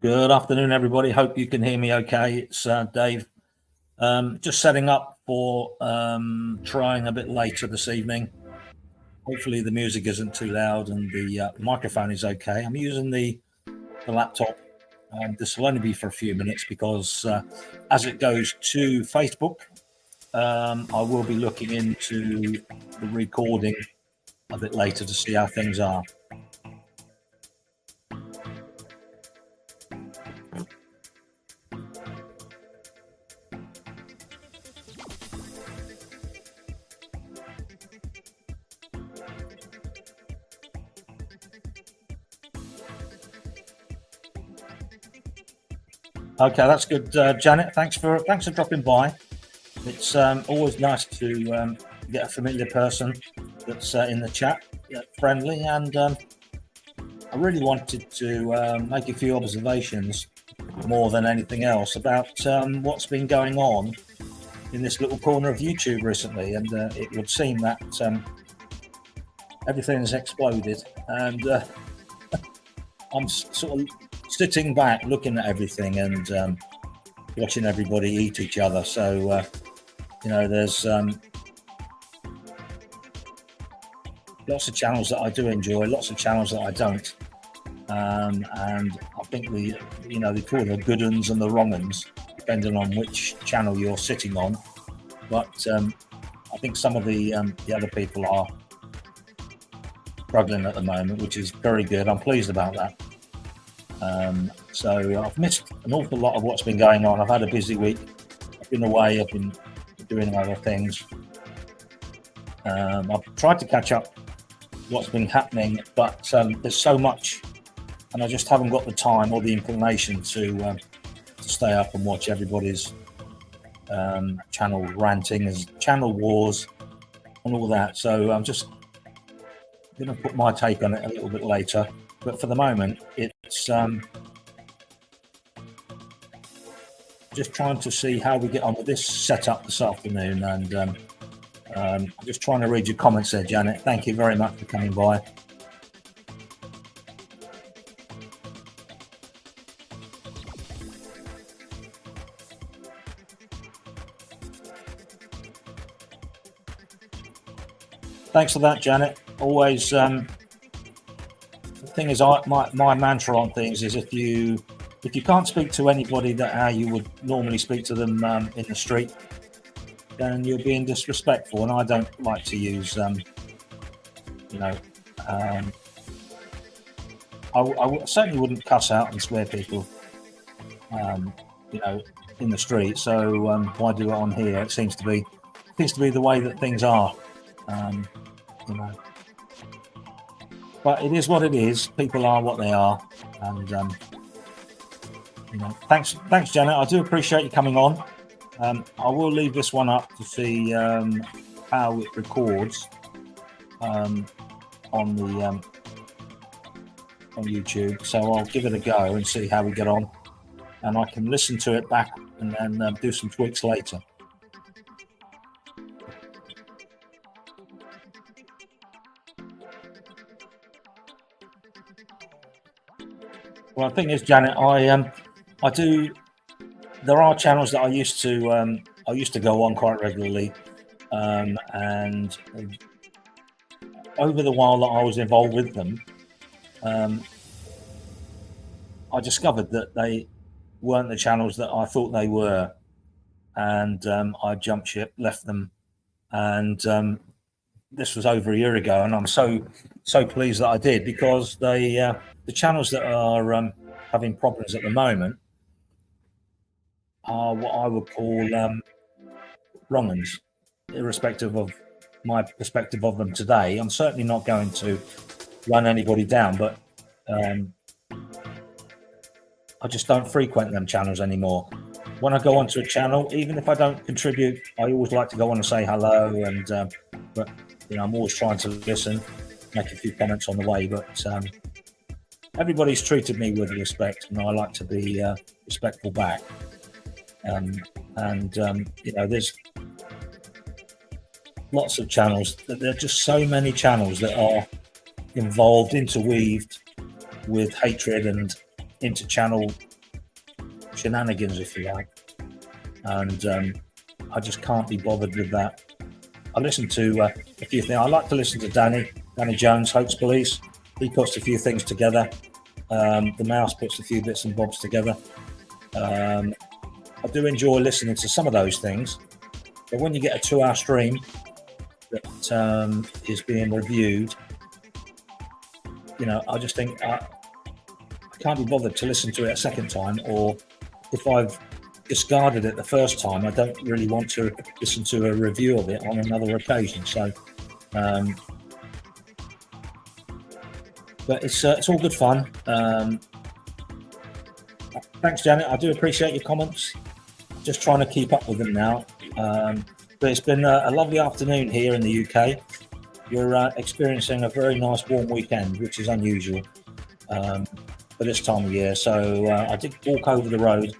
Good afternoon, everybody. Hope you can hear me okay. It's Dave. Just setting up for trying a bit later this evening. Hopefully the music isn't too loud and the microphone is okay. I'm using the laptop. This will only be for a few minutes because as it goes to Facebook, I will be looking into the recording a bit later to see how things are. Okay, that's good, Janet. Thanks for dropping by. It's always nice to get a familiar person that's in the chat, friendly, and I really wanted to make a few observations more than anything else about what's been going on in this little corner of YouTube recently, and it would seem that everything has exploded, and I'm sort of sitting back looking at everything and watching everybody eat each other. So there's lots of channels that I do enjoy, lots of channels that I don't, and I think they call the good uns and the wrong uns depending on which channel you're sitting on. But I think some of the other people are struggling at the moment, which is very good. I'm pleased about that. So I've missed an awful lot of what's been going on. I've had a busy week. I've been away. I've been doing other things. I've tried to catch up what's been happening, but there's so much, and I just haven't got the time or the inclination to stay up and watch everybody's channel ranting, channel wars, and all that. So I'm just going to put my take on it a little bit later. But for the moment, it's just trying to see how we get on with this setup this afternoon. And I'm just trying to read your comments there, Janet. Thank you very much for coming by. Thanks for that, Janet. Always. Thing is, my mantra on things is if you can't speak to anybody that how you would normally speak to them in the street, then you're being disrespectful, and I don't like to use I certainly wouldn't cuss out and swear people in the street. So why do it on here? It seems to be the way that things are. But it is what it is. People are what they are, and thanks, Janet. I do appreciate you coming on. I will leave this one up to see how it records on YouTube. So I'll give it a go and see how we get on, and I can listen to it back and then do some tweaks later. Well, the thing is, Janet, I do. There are channels that I used to go on quite regularly, and over the while that I was involved with them, I discovered that they weren't the channels that I thought they were, and I jumped ship, left them, and this was over a year ago, and I'm so pleased that I did, because the channels that are having problems at the moment are what I would call wrong uns, irrespective of my perspective of them today. I'm certainly not going to run anybody down, but I just don't frequent them channels anymore. when I go onto a channel, even if I don't contribute, I always like to go on and say hello. And but I'm always trying to listen, make a few comments on the way. But everybody's treated me with respect, and I like to be respectful back. There's lots of channels. There are just so many channels that are involved, interweaved with hatred and inter-channel shenanigans, if you like. And I just can't be bothered with that. I listen to a few things. I like to listen to Danny Jones, Hoax Police. He puts a few things together. The Mouse puts a few bits and bobs together. I do enjoy listening to some of those things. But when you get a 2-hour stream that is being reviewed, I just think I can't be bothered to listen to it a second time, or if I've discarded it the first time, I don't really want to listen to a review of it on another occasion. So, but it's all good fun. Thanks, Janet. I do appreciate your comments. Just trying to keep up with them now. But it's been a lovely afternoon here in the UK. You're experiencing a very nice warm weekend, which is unusual for this time of year. So I did walk over the road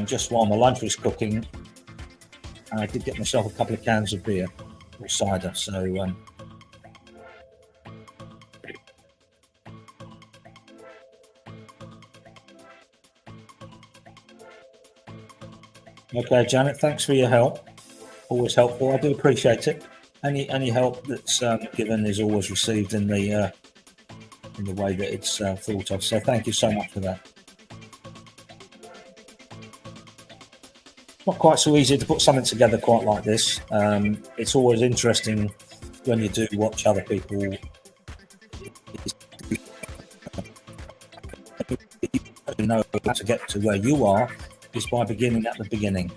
just while my lunch was cooking, and I did get myself a couple of cans of beer or cider. So okay, Janet, thanks for your help. Always helpful. I do appreciate it. Any help that's given is always received in the way that it's thought of. So thank you so much for that. Not quite so easy to put something together quite like this. It's always interesting when you do watch other people. You know how to get to where you are is by beginning at the beginning.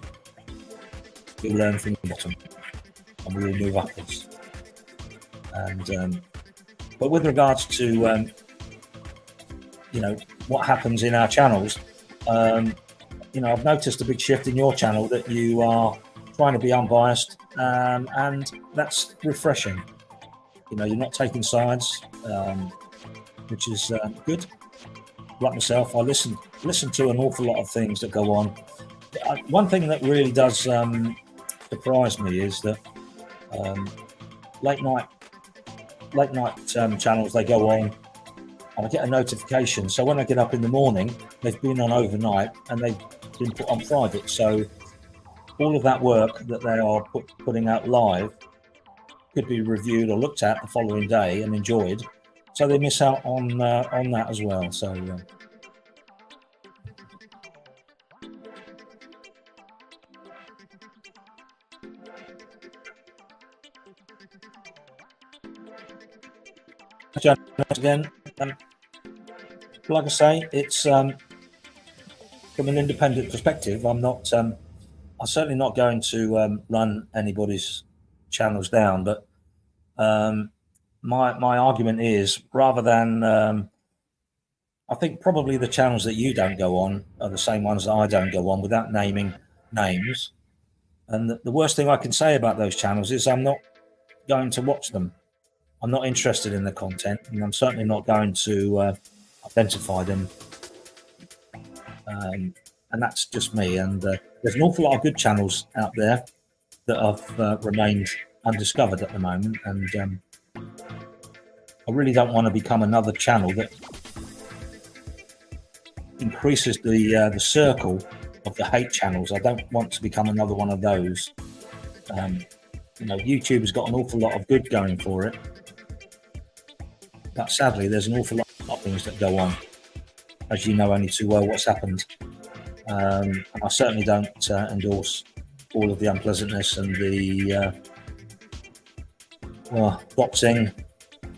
You learn from the bottom, and we will move upwards. And but with regards to what happens in our channels, I've noticed a big shift in your channel that you are trying to be unbiased, and that's refreshing. You're not taking sides, which is good. Like myself, I listen to an awful lot of things that go on. One thing that really does surprise me is that late night channels, they go on and I get a notification. So when I get up in the morning, they've been on overnight and they've been put on private. So all of that work that they are putting out live could be reviewed or looked at the following day and enjoyed. So they miss out on that as well. So again, like I say, it's from an independent perspective. I'm certainly not going to run anybody's channels down, but my argument is, rather than I think probably the channels that you don't go on are the same ones that I don't go on, without naming names. And the worst thing I can say about those channels is I'm not going to watch them. I'm not interested in the content, and I'm certainly not going to identify them. And that's just me. And there's an awful lot of good channels out there that have remained undiscovered at the moment. And I really don't want to become another channel that increases the circle of the hate channels. I don't want to become another one of those. YouTube has got an awful lot of good going for it, but sadly there's an awful lot of things that go on, as you know only too well what's happened. And I certainly don't endorse all of the unpleasantness and the boxing,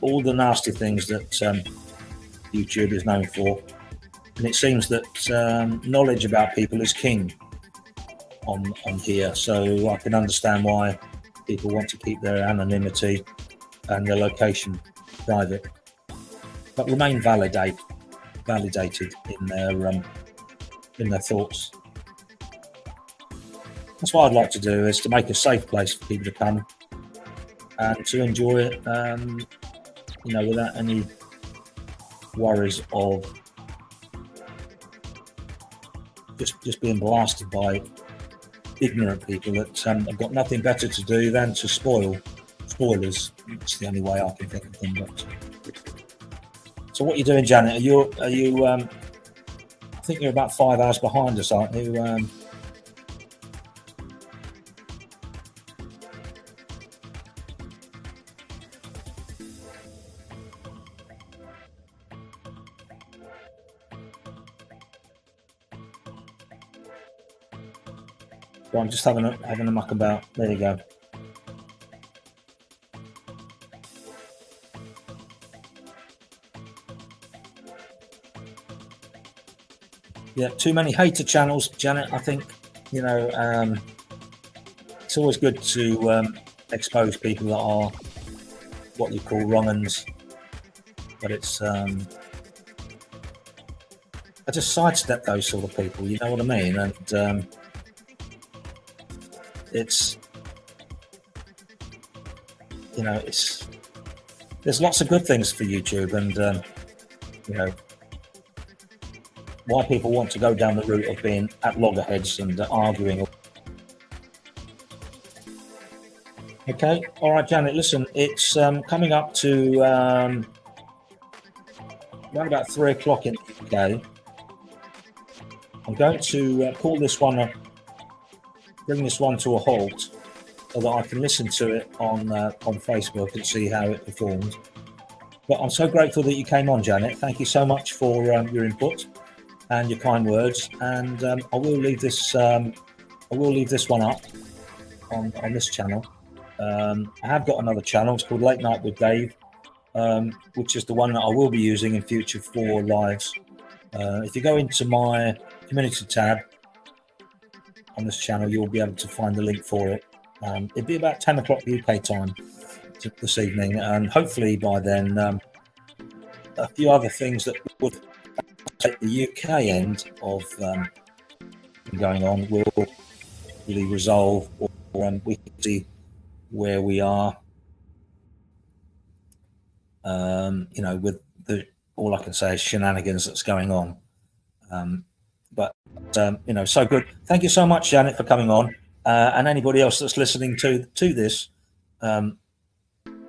all the nasty things that YouTube is known for. And it seems that knowledge about people is king on here. So I can understand why people want to keep their anonymity and their location private, but remain validated in their thoughts. That's what I'd like to do, is to make a safe place for people to come and to enjoy it, without any worries of just being blasted by ignorant people that have got nothing better to do than to spoilers. It's the only way I can think of them. But so, what are you doing, Janet? Are you? I think you're about 5 hours behind us, aren't you? So I'm just having a muck about. There you go. Yeah, too many hater channels, Janet. I think it's always good to expose people that are what you call wrong-uns, but it's I just sidestep those sort of people. You know what I mean? And it's there's lots of good things for YouTube, and why people want to go down the route of being at loggerheads and arguing. Okay, all right, Janet. Listen, it's coming up to around about 3 o'clock in the UK. I'm going to bring this one to a halt, so that I can listen to it on Facebook and see how it performed. But I'm so grateful that you came on, Janet. Thank you so much for your input and your kind words. And I will leave this one up on this channel. I have got another channel. It's called Late Night with Dave, which is the one that I will be using in future for lives. If you go into my community tab on this channel, you'll be able to find the link for it. It'll be about 10 o'clock UK time this evening, and hopefully by then a few other things that would take the UK end of going on will really resolve, or we can see where we are. With all I can say is shenanigans that's going on. So good. Thank you so much, Janet, for coming on, and anybody else that's listening to this. And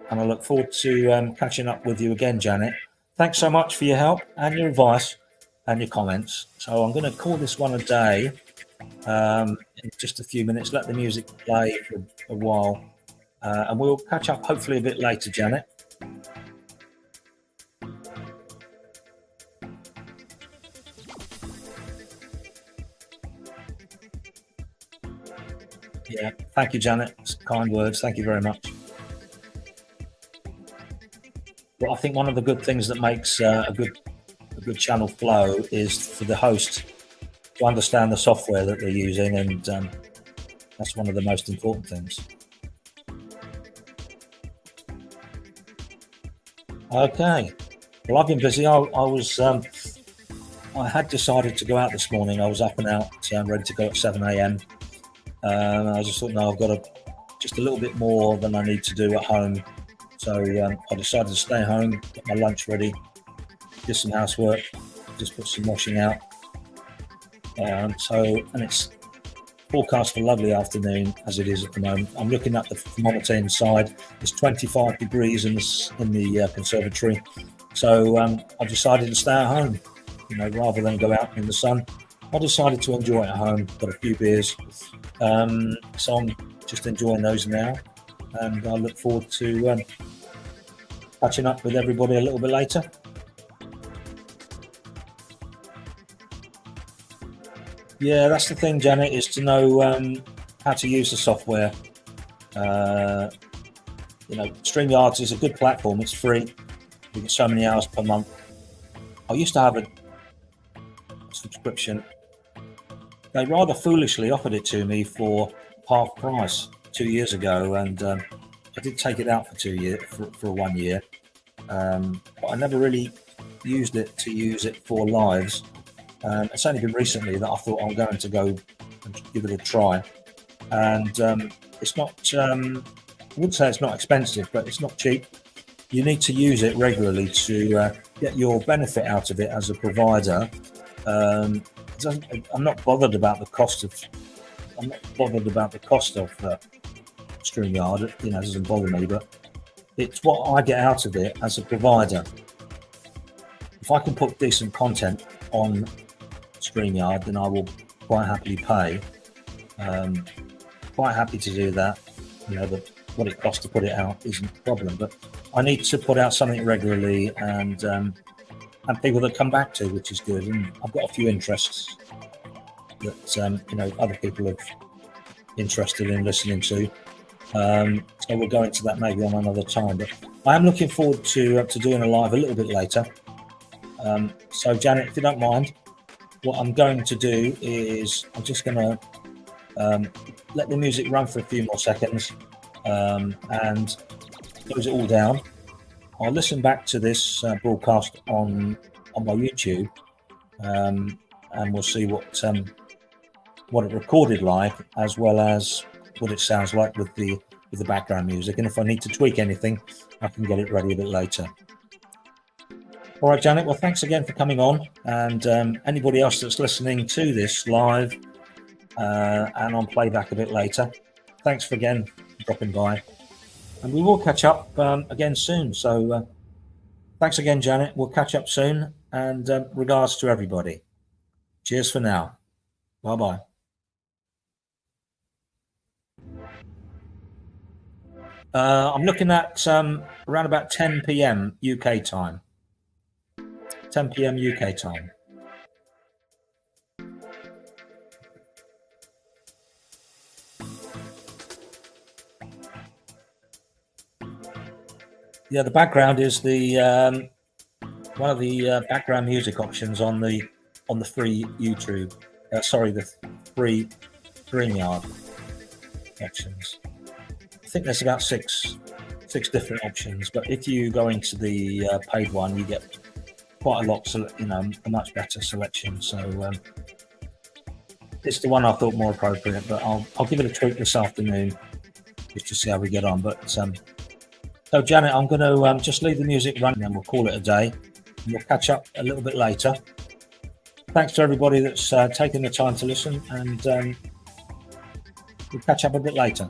I look forward to catching up with you again, Janet. Thanks so much for your help and your advice and your comments. So I'm going to call this one a day in just a few minutes. Let the music play for a while, and we'll catch up hopefully a bit later, Janet. Yeah, thank you, Janet. Kind words. Thank you very much. Well, I think one of the good things that makes a good channel flow is for the host to understand the software that they're using, and that's one of the most important things. Okay. Well, I've been busy. I had decided to go out this morning. I was up and out, ready to go at 7 a.m. I just thought, no, I've got just a little bit more than I need to do at home. So I decided to stay home, get my lunch ready, do some housework, just put some washing out. And it's forecast for a lovely afternoon, as it is at the moment. I'm looking at the thermometer inside. It's 25 degrees in the conservatory. So I decided to stay at home, rather than go out in the sun. I decided to enjoy it at home, got a few beers. So I'm just enjoying those now. And I look forward to catching up with everybody a little bit later. Yeah, that's the thing, Janet, is to know how to use the software. StreamYards is a good platform. It's free. You get so many hours per month. I used to have a subscription. They rather foolishly offered it to me for half price 2 years ago, and I did take it out for 2 years for 1 year, but I never really used it for lives. It's only been recently that I thought I'm going to go and give it a try. and it's not. I wouldn't say it's not expensive, but it's not cheap. You need to use it regularly to get your benefit out of it as a provider. I'm not bothered about the cost of. I'm not bothered about the cost of StreamYard. It doesn't bother me, but it's what I get out of it as a provider. If I can put decent content on StreamYard, then I will quite happily pay. Quite happy to do that. What it costs to put it out isn't a problem, but I need to put out something regularly and people that come back to, which is good. And I've got a few interests that other people are interested in listening to. So we'll go into that maybe on another time. But I am looking forward to doing a live a little bit later. So Janet, if you don't mind, what I'm going to do is I'm just going to let the music run for a few more seconds and close it all down. I'll listen back to this broadcast on my YouTube, and we'll see what it recorded like, as well as what it sounds like with the background music. And if I need to tweak anything, I can get it ready a bit later. All right, Janet. Well, thanks again for coming on, and anybody else that's listening to this live and on playback a bit later, thanks for dropping by, and we will catch up again soon. So thanks again, Janet. We'll catch up soon, and regards to everybody. Cheers for now. Bye-bye. I'm looking at around about 10 p.m. UK time. 10 p.m. UK time. Yeah, the background is the one of the background music options on the free YouTube. The free StreamYard options. I think there's about six different options, but if you go into the paid one, you get quite a lot, a much better selection. So it's the one I thought more appropriate, but I'll give it a tweak this afternoon just to see how we get on. But so Janet, I'm going to just leave the music running and we'll call it a day. We'll catch up a little bit later. Thanks to everybody that's taken the time to listen, and we'll catch up a bit later.